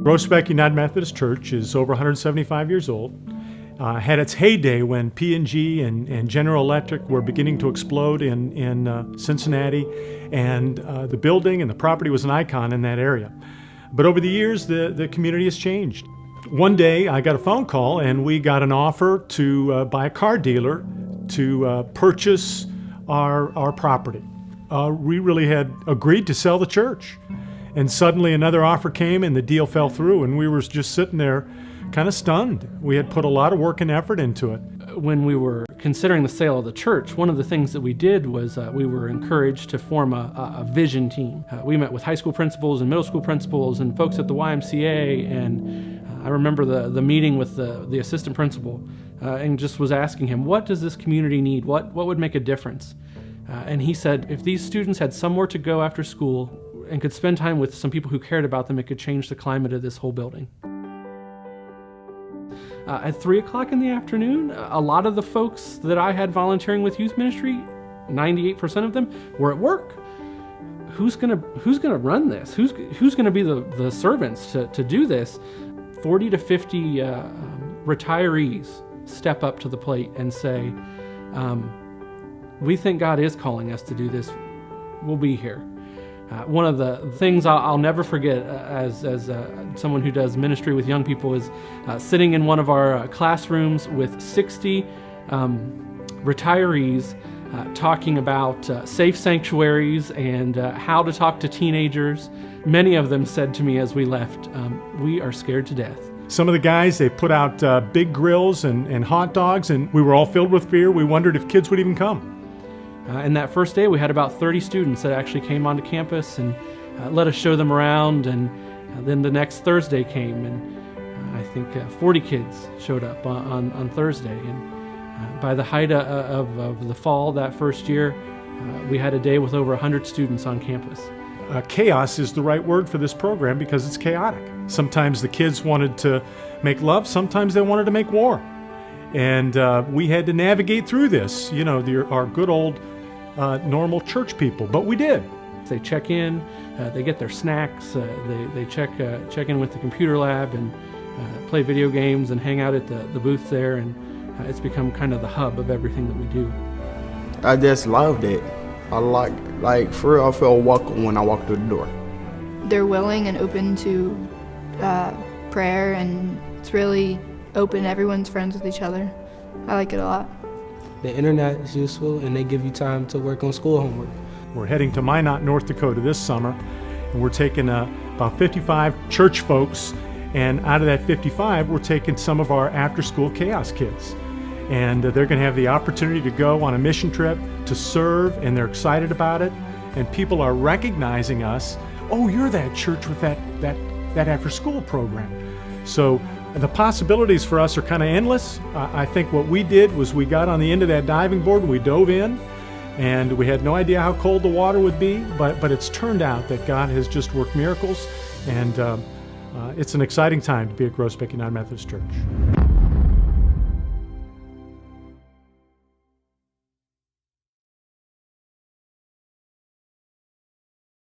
Groesbeck United Methodist Church is over 175 years old. Had its heyday when P&G and General Electric were beginning to explode in Cincinnati, and the building and the property was an icon in that area. But over the years, the community has changed. One day, I got a phone call, and we got an offer to by a car dealer to purchase our property. We really had agreed to sell the church. And suddenly another offer came and the deal fell through, and we were just sitting there kind of stunned. We had put a lot of work and effort into it. When we were considering the sale of the church, one of the things that we did was we were encouraged to form a vision team. We met with high school principals and middle school principals and folks at the YMCA, and I remember the meeting with the assistant principal and just was asking him, what does this community need? What would make a difference? And he said, if these students had somewhere to go after school and could spend time with some people who cared about them, it could change the climate of this whole building. At 3 o'clock in the afternoon, a lot of the folks that I had volunteering with youth ministry, 98% of them, were at work. Who's gonna run this? Who's gonna be the servants to do this? 40 to 50 retirees step up to the plate and say, we think God is calling us to do this. We'll be here. One of the things I'll never forget as someone who does ministry with young people is sitting in one of our classrooms with 60 retirees talking about safe sanctuaries and how to talk to teenagers. Many of them said to me as we left, we are scared to death. Some of the guys, they put out big grills and hot dogs, and we were all filled with fear. We wondered if kids would even come. And that first day, we had about 30 students that actually came onto campus and let us show them around. And then the next Thursday came, and I think 40 kids showed up on Thursday. And by the height of the fall that first year, we had a day with over 100 students on campus. Chaos is the right word for this program because it's chaotic. Sometimes the kids wanted to make love, sometimes they wanted to make war. And we had to navigate through this, our good old normal church people, but we did. They check in, they get their snacks, they check in with the computer lab and play video games and hang out at the booth there, and it's become kind of the hub of everything that we do. I just loved it. I like for real, I feel welcome when I walk through the door. They're willing and open to prayer, and it's really open. Everyone's friends with each other. I like it a lot. The internet is useful, and they give you time to work on school homework. We're heading to Minot, North Dakota this summer, and we're taking about 55 church folks, and out of that 55, we're taking some of our after-school chaos kids. And they're going to have the opportunity to go on a mission trip to serve, and they're excited about it. And people are recognizing us. Oh, you're that church with that after-school program. So the possibilities for us are kind of endless. I think what we did was we got on the end of that diving board and we dove in, and we had no idea how cold the water would be, but it's turned out that God has just worked miracles, and it's an exciting time to be at Groesbeck United Methodist Church.